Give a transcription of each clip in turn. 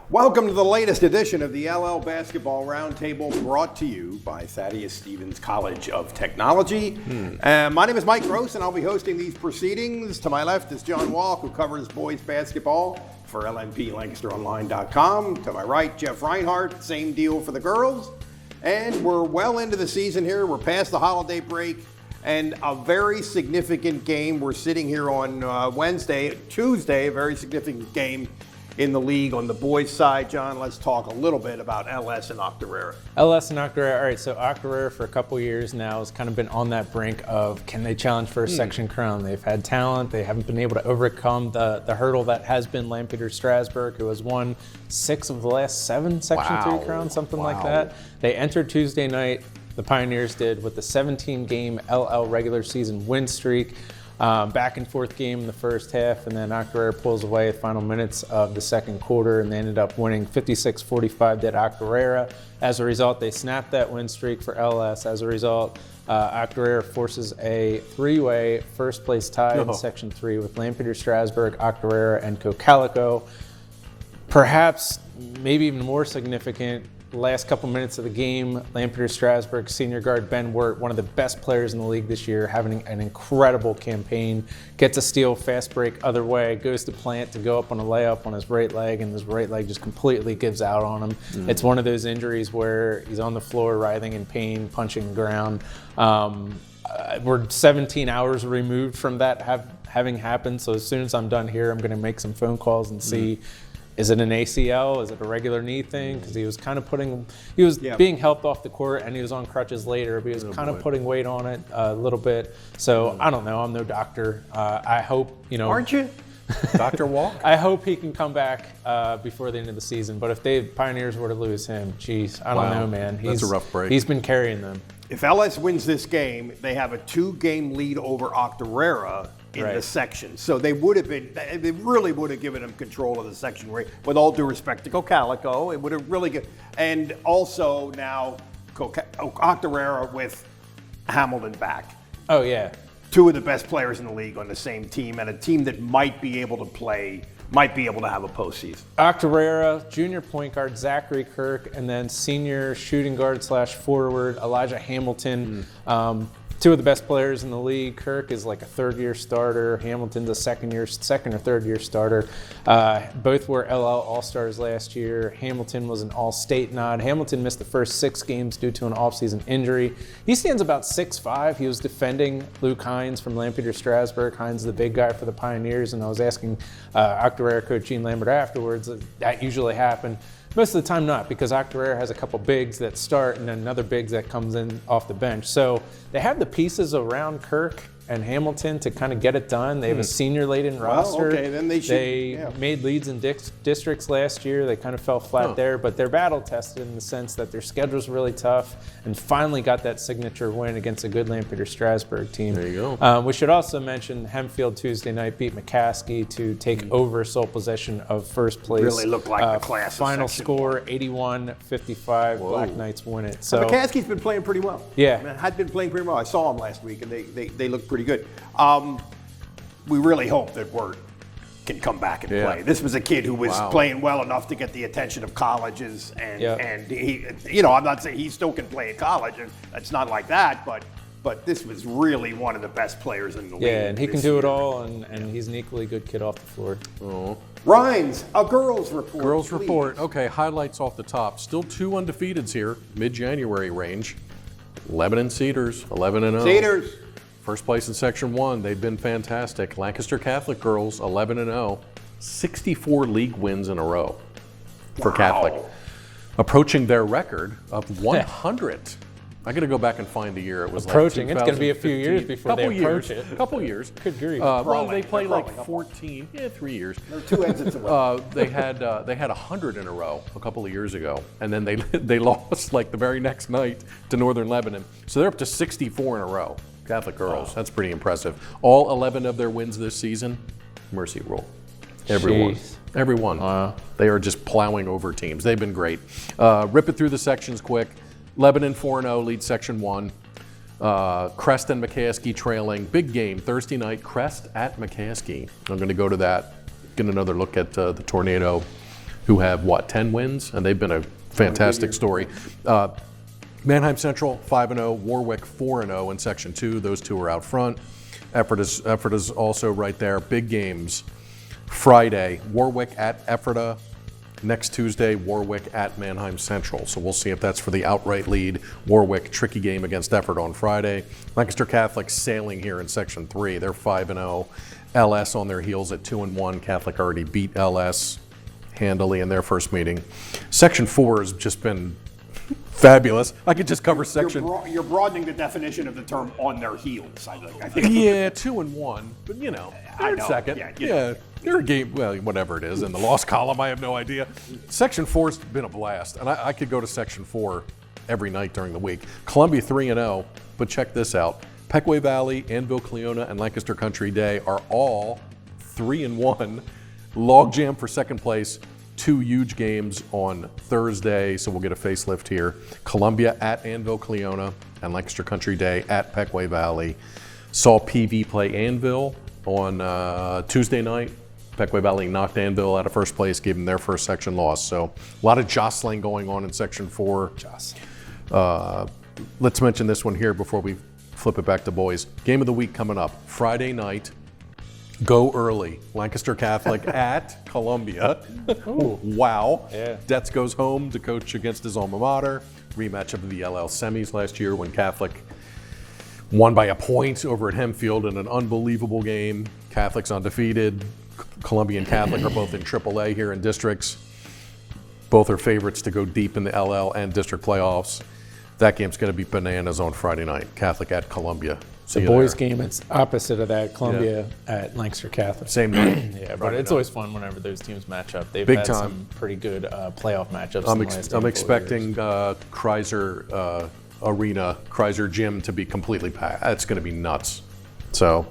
Welcome to the latest edition of the LL Basketball Roundtable, brought to you by Thaddeus Stevens College of Technology. My name is Mike Gross, and I'll be hosting these proceedings. To my left is John Walk, who covers boys basketball for LNPLancasterOnline.com. To my right, Jeff Reinhardt, same deal for the girls. And we're well into the season here. We're past the holiday break, and a very significant game. We're sitting here on Tuesday, a very significant game in the league on the boys' side. John, let's talk a little bit about LS and Octorara. LS and Octorara. All right, so Octorara for a couple years now has kind of been on that brink of, can they challenge for a section crown? They've had talent. They haven't been able to overcome the hurdle that has been Lampeter Strasburg, who has won 6 of the last 7 Section 3 crowns, something like that. They entered Tuesday night, the Pioneers did, with the 17-game LL regular season win streak. Back and forth game in the first half, and then Octorara pulls away the final minutes of the second quarter, and they ended up winning 56-45 at Octorara. As a result, they snapped that win streak for LS. As a result, Octorara forces a 3-way first place tie in Section 3 with Lampeter Strasburg, Octorara, and Cocalico. Perhaps, maybe even more significant, last couple minutes of the game, Lampeter Strasburg senior guard Ben Wirt, one of the best players in the league this year, having an incredible campaign, gets a steal, fast break other way, goes to plant to go up on a layup on his right leg, and his right leg just completely gives out on him. It's one of those injuries where he's on the floor writhing in pain, punching the ground. We're 17 hours removed from that having happened, so as soon as I'm done here, I'm going to make some phone calls and see, is it an ACL? Is it a regular knee thing? Because he was kind of being helped off the court, and he was on crutches later, but he was kind of putting weight on it a little bit. So I don't know. I'm no doctor. I hope, Aren't you? Dr. Walk? I hope he can come back before the end of the season. But if the Pioneers were to lose him, geez, I don't know, man. That's a rough break. He's been carrying them. If LS wins this game, they have a 2-game lead over Octorara in the section. So they really would have given him control of the section, with all due respect to Cocalico. It would have really given, and also now Octorara with Hamilton back. Oh, yeah. 2 of the best players in the league on the same team, and a team that might be able to have a postseason. Octorara, junior point guard Zachary Kirk, and then senior shooting guard / forward Elijah Hamilton. 2 of the best players in the league. Kirk is like a third-year starter. Hamilton's a second or third-year starter. Both were LL All-Stars last year. Hamilton was an All-State nod. Hamilton missed the first 6 games due to an off-season injury. He stands about 6'5". He was defending Luke Hines from Lampeter Strasburg. Hines is the big guy for the Pioneers, and I was asking Octorara coach Gene Lambert afterwards, that usually happened. Most of the time not, because Octorara has a couple bigs that start and then another bigs that comes in off the bench. So they have the pieces around Kirk and Hamilton to kind of get it done. They have a senior-laden roster. Okay, then they made leads in districts last year. They kind of fell flat there, but they're battle-tested in the sense that their schedule's really tough, and finally got that signature win against a good Lampeter Strasburg team. There you go. We should also mention Hempfield Tuesday night beat McCaskey to take over sole possession of first place. Really looked like the class. Final score 81-55. Black Knights win it. So McCaskey's been playing pretty well. Yeah, had been playing pretty well. I saw him last week, and they looked pretty good. We really hope that Wirt can come back and play. This was a kid who was playing well enough to get the attention of colleges, and he, I'm not saying he still can play in college, and it's not like that, but this was really one of the best players in the league. Yeah, and he can do it all, and he's an equally good kid off the floor. Rhines, a girls report. Girls report. Okay, highlights off the top. Still 2 undefeateds here, mid-January range. Lebanon Cedars, 11-0. Cedars. First place in Section 1. They've been fantastic. Lancaster Catholic girls, 11-0. 64 league wins in a row for Catholic. Approaching their record of 100. I got to go back and find the year. It was approaching. Like it's going to be a few years before they approach it. A couple years. Good grief. Well, they play like 14. 3 years. They're 2 exits away. They had 100 in a row a couple of years ago, and then they lost like the very next night to Northern Lebanon. So they're up to 64 in a row. Catholic girls. That's pretty impressive. All 11 of their wins this season, Mercy Rule. Everyone. Wow. They are just plowing over teams. They've been great. Rip it through the sections quick. Lebanon 4-0 leads Section 1. Crest and McCaskey trailing. Big game Thursday night, Crest at McCaskey. I'm going to go to that, get another look at the Tornado who have, 10 wins? And they've been a fantastic story. Mannheim Central 5-0, Warwick 4-0 in Section 2. Those two are out front. Effort is also right there. Big games. Friday, Warwick at Ephrata. Next Tuesday, Warwick at Mannheim Central. So we'll see if that's for the outright lead. Warwick, tricky game against Ephrata on Friday. Lancaster Catholic sailing here in Section 3. They're 5-0. LS on their heels at 2-1. Catholic already beat LS handily in their first meeting. Section 4 has just been fabulous. I could just cover section. You're broadening the definition of the term "on their heels." I think. Yeah, 2-1, but they're in second. Yeah, they're a game. Well, whatever it is in the loss column, I have no idea. Section 4's been a blast, and I could go to Section 4 every night during the week. Columbia 3-0, but check this out: Pequea Valley, Annville Cleona, and Lancaster Country Day are all 3-1. Logjam for second place. 2 huge games on Thursday, so we'll get a facelift here. Columbia at Annville Cleona and Lancaster Country Day at Pequea Valley. Saw PV play Annville on Tuesday night. Pequea Valley knocked Annville out of first place, gave them their first section loss. So a lot of jostling going on in Section 4. Let's mention this one here before we flip it back to boys. Game of the week coming up. Friday night. Go early. Lancaster Catholic at Columbia. Wow. Yeah. Detz goes home to coach against his alma mater. Rematch of the LL semis last year when Catholic won by a point over at Hempfield in an unbelievable game. Catholic's undefeated. Columbia and Catholic are both in AAA here in districts. Both are favorites to go deep in the LL and district playoffs. That game's going to be bananas on Friday night. Catholic at Columbia. The boys' game, it's opposite of that. Columbia at Lancaster Catholic. Same night. Yeah, but it's always fun whenever those teams match up. They've Big had time. some pretty good playoff matchups. I'm expecting Kreiser Arena, Kreiser Gym to be completely packed. It's going to be nuts. So,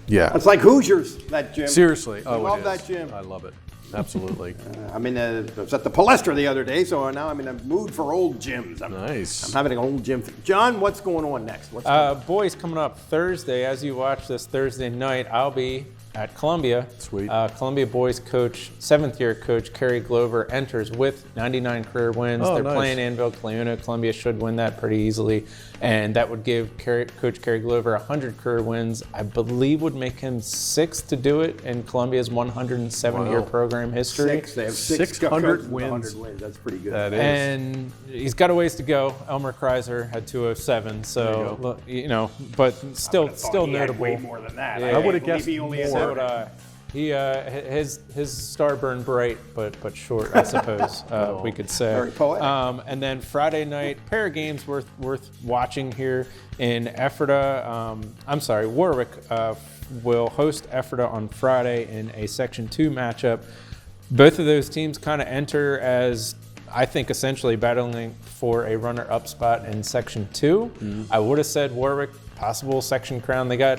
yeah. It's like Hoosiers, that gym. Seriously. I love that gym. I love it. Absolutely. I was at the Palestra the other day, so now I'm in a mood for old gyms. Nice. I'm having an old gym. John, what's going on next? Boys, coming up Thursday, as you watch this Thursday night, I'll be at Columbia. Sweet. Columbia boys coach, 7th-year coach Kerry Glover enters with 99 career wins. They're nice. playing Annville Cleona. Columbia should win that pretty easily, and that would give Coach Kerry Glover 100 career wins. I believe would make him 6th to do it in Columbia's 107-year program history. They have 600 wins. That's pretty good. That is. And he's got a ways to go. Elmer Kreiser had 207, so but still He had notable. way more than that. Yeah. I would have guessed he only more. had So would I. His star burned bright, but short, I suppose we could say. Very poetic. And then Friday night, pair of games worth watching here in Ephrata. Warwick will host Ephrata on Friday in a Section 2 matchup. Both of those teams kind of enter as, I think, essentially battling for a runner-up spot in Section 2. Mm-hmm. I would have said Warwick, possible section crown. They got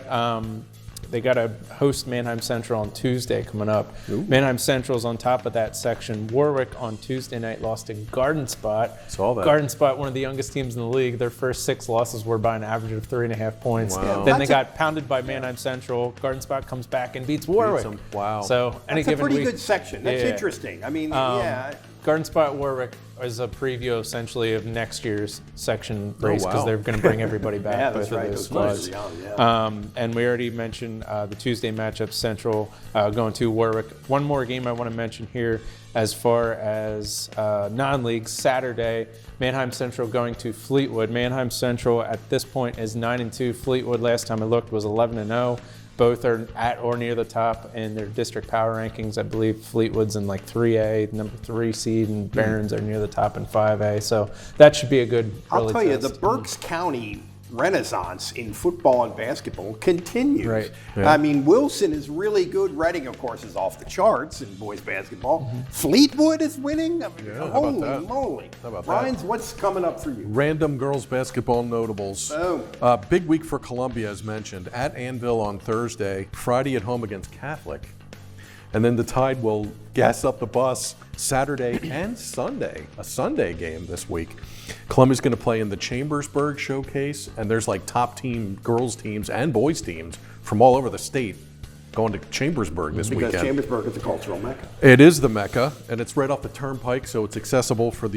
to host Mannheim Central on Tuesday coming up. Ooh. Mannheim Central's on top of that section. Warwick on Tuesday night lost to Garden Spot. Saw that. Garden Spot, one of the youngest teams in the league. Their first 6 losses were by an average of 3.5 points. Wow. Then they got pounded by Mannheim Central. Garden Spot comes back and beats Warwick. them. Wow. So any That's a given pretty week, good section. That's Yeah. interesting. I mean, Garden Spot Warwick is a preview essentially of next year's section race because wow. they're going to bring everybody back. Yeah, both that's right. of those Those squads. guys are young, And we already mentioned the Tuesday matchup, Central going to Warwick. One more game I want to mention here as far as non-league, Saturday, Mannheim Central going to Fleetwood. Mannheim Central at this point is 9-2. Fleetwood, last time I looked, was 11-0. Both are at or near the top in their district power rankings. I believe Fleetwood's in like 3A, number 3 seed, and Barons are near the top in 5A. So that should be a good I'll tell you, the test. Berks County renaissance in football and basketball continues. Right. Yeah. I mean, Wilson is really good. Reading, of course, is off the charts in boys basketball. Fleetwood is winning. I mean, how about holy that? moly. How about that? Ryan's, what's coming up for you? Random girls basketball notables. Oh. Big week for Columbia, as mentioned. At Annville on Thursday, Friday at home against Catholic. And then the Tide will gas up the bus Saturday and Sunday, a Sunday game this week. Columbia's going to play in the Chambersburg Showcase, and there's like top team girls teams and boys teams from all over the state going to Chambersburg this Because weekend. Chambersburg is a cultural mecca. It is the Mecca, and it's right off the Turnpike, so it's accessible for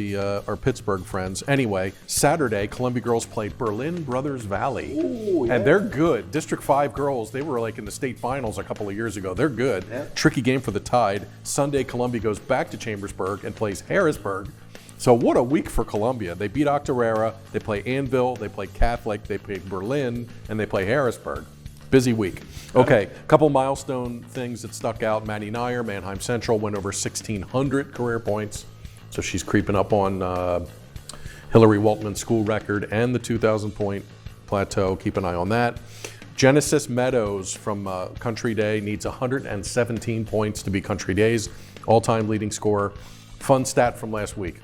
our Pittsburgh friends. Anyway, Saturday, Columbia girls play Berlin Brothers Valley, and they're good. District 5 girls, they were like in the state finals a couple of years ago. They're good. Yeah. Tricky game for the Tide. Sunday, Columbia goes back to Chambersburg and plays Harrisburg. So what a week for Columbia. They beat Octorara, they play Anvil, they play Catholic, they play Berlin, and they play Harrisburg. Busy week. Okay, a couple milestone things that stuck out. Maddie Nyer, Mannheim Central, went over 1,600 career points. So she's creeping up on Hillary Waltman's school record and the 2,000-point plateau. Keep an eye on that. Genesis Meadows from Country Day needs 117 points to be Country Day's all-time leading scorer. Fun stat from last week.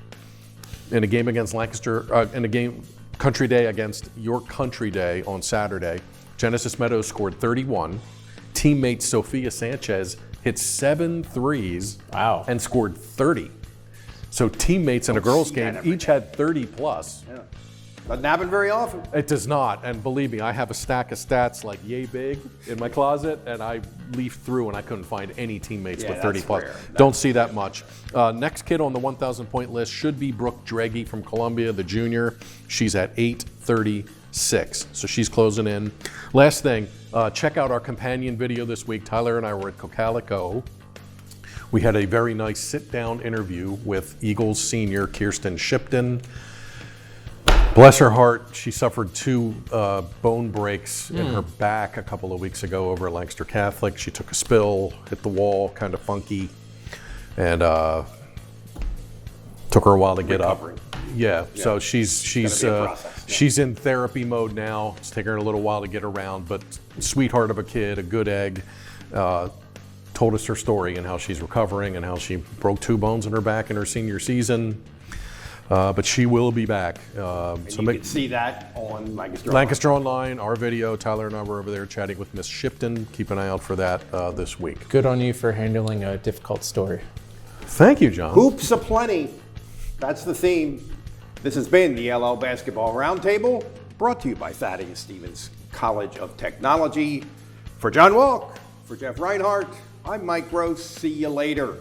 In a game against Lancaster, in a game Country Day against York Country Day on Saturday, Genesis Meadows scored 31. Teammate Sophia Sanchez hit 7 threes and scored 30. So teammates in a girls' game each had 30 plus. Yeah. Doesn't happen very often. It does not, and believe me, I have a stack of stats like yay big in my closet, and I leafed through and I couldn't find any teammates with 30 plus. Rare. Don't see that much. Next kid on the 1,000-point list should be Brooke Dregge from Columbia, the junior. She's at 836, so she's closing in. Last thing, check out our companion video this week. Tyler and I were at Cocalico. We had a very nice sit-down interview with Eagles senior Kirsten Shipton. Bless her heart, she suffered 2 bone breaks in her back a couple of weeks ago over at Lancaster Catholic. She took a spill, hit the wall, kind of funky, and took her a while to get up. Yeah, so she's in therapy mode now. It's taking her a little while to get around, but sweetheart of a kid, a good egg. Told us her story and how she's recovering and how she broke 2 bones in her back in her senior season. But she will be back. So you can see that on Lancaster Online, our video. Tyler and I were over there chatting with Miss Shipton. Keep an eye out for that this week. Good on you for handling a difficult story. Thank you, John. Hoops aplenty. That's the theme. This has been the LL Basketball Roundtable, brought to you by Thaddeus Stevens College of Technology. For John Walk, for Jeff Reinhardt, I'm Mike Gross. See you later.